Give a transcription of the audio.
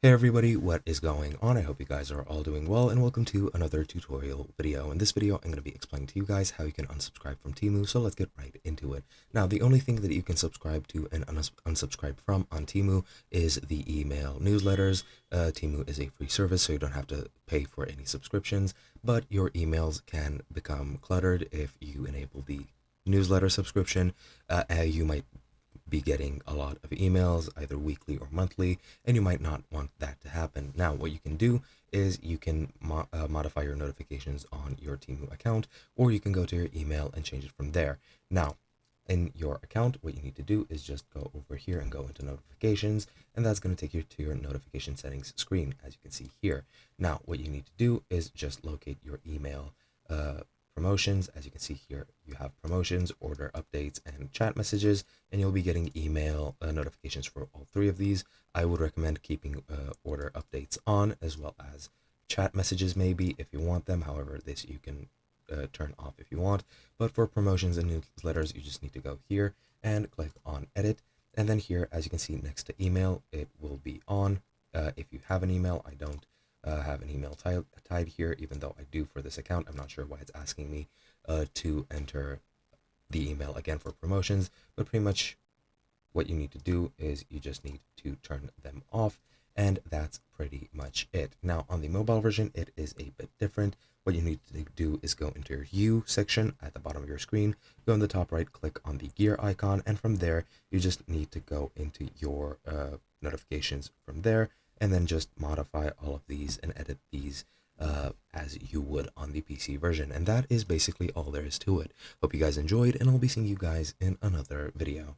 Hey everybody, what is going on? I hope you guys are all doing well, and welcome to another tutorial video. In this video, I'm going to be explaining to you guys how you can unsubscribe from Temu, so let's get right into it. Now, the only thing that you can subscribe to and unsubscribe from on Temu is the email newsletters. Temu is a free service, so you don't have to pay for any subscriptions, but your emails can become cluttered if you enable the newsletter subscription. You might be getting a lot of emails either weekly or monthly, and you might not want that to happen. Now what you can do is you can modify your notifications on your Temu account, or you can go to your email and change it from there. Now in your account, what you need to do is just go over here and go into notifications, and that's going to take you to your notification settings screen, as you can see here. Now what you need to do is just locate your email promotions. As you can see here, you have promotions, order updates, and chat messages, and you'll be getting email notifications for all three of these. I would recommend keeping order updates on, as well as chat messages maybe if you want them. However, this you can turn off if you want. But for promotions and newsletters, you just need to go here and click on edit, and then here, as you can see next to email, it will be on. If you have an email, I don't have an email tied here, even though I do for this account. I'm not sure why it's asking me to enter the email again for promotions, but pretty much what you need to do is you just need to turn them off, and that's pretty much it. Now on the mobile version, it is a bit different. What you need to do is go into your U section at the bottom of your screen, go in the top right, click on the gear icon, and from there you just need to go into your notifications from there, and then just modify all of these and edit these as you would on the PC version. And that is basically all there is to it. Hope you guys enjoyed, and I'll be seeing you guys in another video.